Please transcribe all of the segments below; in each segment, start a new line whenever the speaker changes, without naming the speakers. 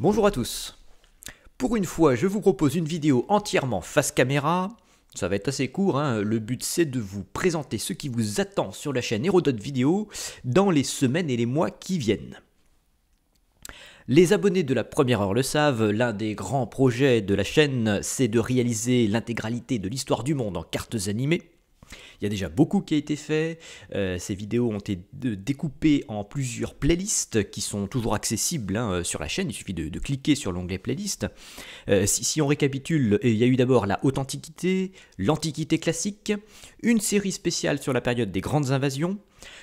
Bonjour à tous. Pour une fois, je vous propose une vidéo entièrement face caméra. Ça va être assez court, hein. Le but c'est de vous présenter ce qui vous attend sur la chaîne Hérodote Vidéo dans les semaines et les mois qui viennent. Les abonnés de la première heure le savent, l'un des grands projets de la chaîne, c'est de réaliser l'intégralité de l'histoire du monde en cartes animées. Il y a déjà beaucoup qui a été fait, ces vidéos ont été découpées en plusieurs playlists qui sont toujours accessibles sur la chaîne, il suffit de cliquer sur l'onglet playlist. Si on récapitule, il y a eu d'abord la haute antiquité, l'antiquité classique, une série spéciale sur la période des grandes invasions,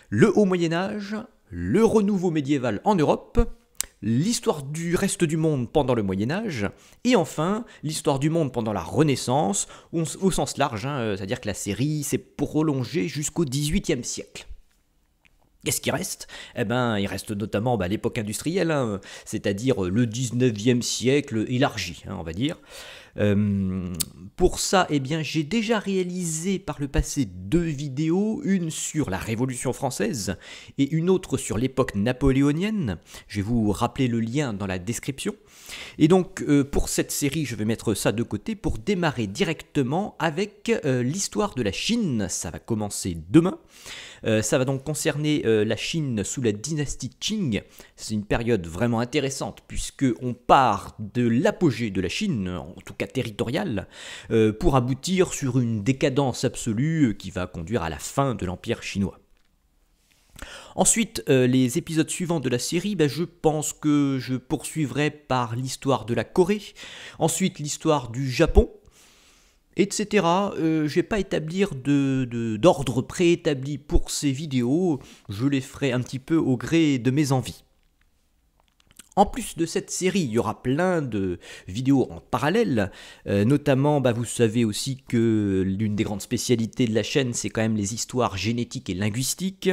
le haut Moyen-Âge, le renouveau médiéval en Europe, l'histoire du reste du monde pendant le Moyen-Âge, et enfin l'histoire du monde pendant la Renaissance, au sens large, c'est-à-dire que la série s'est prolongée jusqu'au XVIIIe siècle. Qu'est-ce qui reste? Eh ben, il reste notamment l'époque industrielle, c'est-à-dire le 19e siècle élargi, on va dire. Pour ça, eh bien, j'ai déjà réalisé par le passé 2 vidéos, une sur la Révolution française et une autre sur l'époque napoléonienne. Je vais vous rappeler le lien dans la description. Et donc, pour cette série, je vais mettre ça de côté pour démarrer directement avec l'histoire de la Chine. Ça va commencer demain. Ça va donc concerner la Chine sous la dynastie Qing. C'est une période vraiment intéressante puisque on part de l'apogée de la Chine, en tout cas territoriale, pour aboutir sur une décadence absolue qui va conduire à la fin de l'Empire chinois. Ensuite, les épisodes suivants de la série, je pense que je poursuivrai par l'histoire de la Corée, ensuite l'histoire du Japon, etc. Je ne vais pas établir d'ordre préétabli pour ces vidéos, je les ferai un petit peu au gré de mes envies. En plus de cette série, il y aura plein de vidéos en parallèle, notamment vous savez aussi que l'une des grandes spécialités de la chaîne, c'est quand même les histoires génétiques et linguistiques.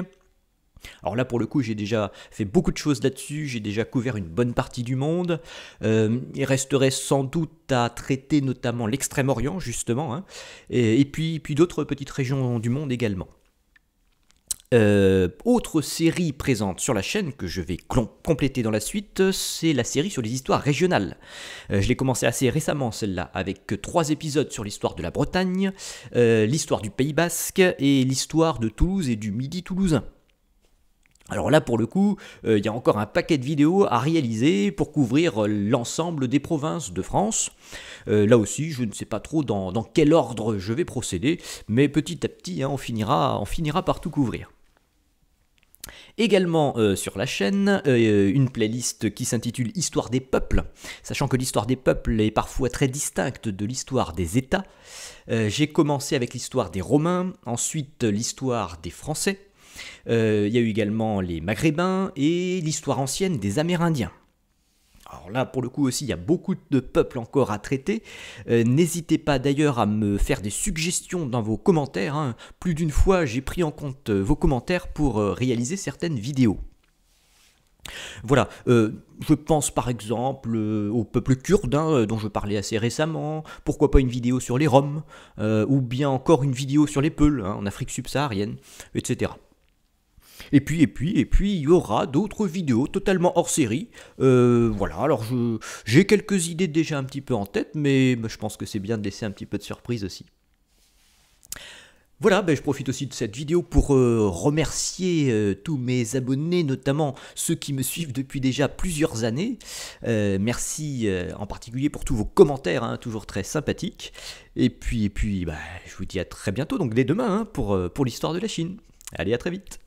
Alors là, pour le coup, j'ai déjà fait beaucoup de choses là-dessus, j'ai déjà couvert une bonne partie du monde. Il resterait sans doute à traiter notamment l'Extrême-Orient, justement, et puis d'autres petites régions du monde également. Autre série présente sur la chaîne que je vais compléter dans la suite, c'est la série sur les histoires régionales. Je l'ai commencé assez récemment celle-là, avec 3 épisodes sur l'histoire de la Bretagne, l'histoire du Pays Basque et l'histoire de Toulouse et du Midi toulousain. Alors là, pour le coup, il y a encore un paquet de vidéos à réaliser pour couvrir l'ensemble des provinces de France. Là aussi, je ne sais pas trop dans quel ordre je vais procéder, mais petit à petit, on finira par tout couvrir. Également sur la chaîne, une playlist qui s'intitule « Histoire des peuples », sachant que l'histoire des peuples est parfois très distincte de l'histoire des États. J'ai commencé avec l'histoire des Romains, ensuite l'histoire des Français. Il y a eu également les Maghrébins et l'histoire ancienne des Amérindiens. Alors là, pour le coup aussi, il y a beaucoup de peuples encore à traiter. N'hésitez pas d'ailleurs à me faire des suggestions dans vos commentaires. Plus d'une fois, j'ai pris en compte vos commentaires pour réaliser certaines vidéos. Voilà, je pense par exemple au peuple kurde dont je parlais assez récemment, pourquoi pas une vidéo sur les Roms, ou bien encore une vidéo sur les Peuls en Afrique subsaharienne, etc. Et puis, il y aura d'autres vidéos totalement hors série. Voilà, alors j'ai quelques idées déjà un petit peu en tête, mais je pense que c'est bien de laisser un petit peu de surprise aussi. Voilà, je profite aussi de cette vidéo pour remercier tous mes abonnés, notamment ceux qui me suivent depuis déjà plusieurs années. Merci en particulier pour tous vos commentaires, toujours très sympathiques. Et puis je vous dis à très bientôt, donc dès demain, pour l'histoire de la Chine. Allez, à très vite.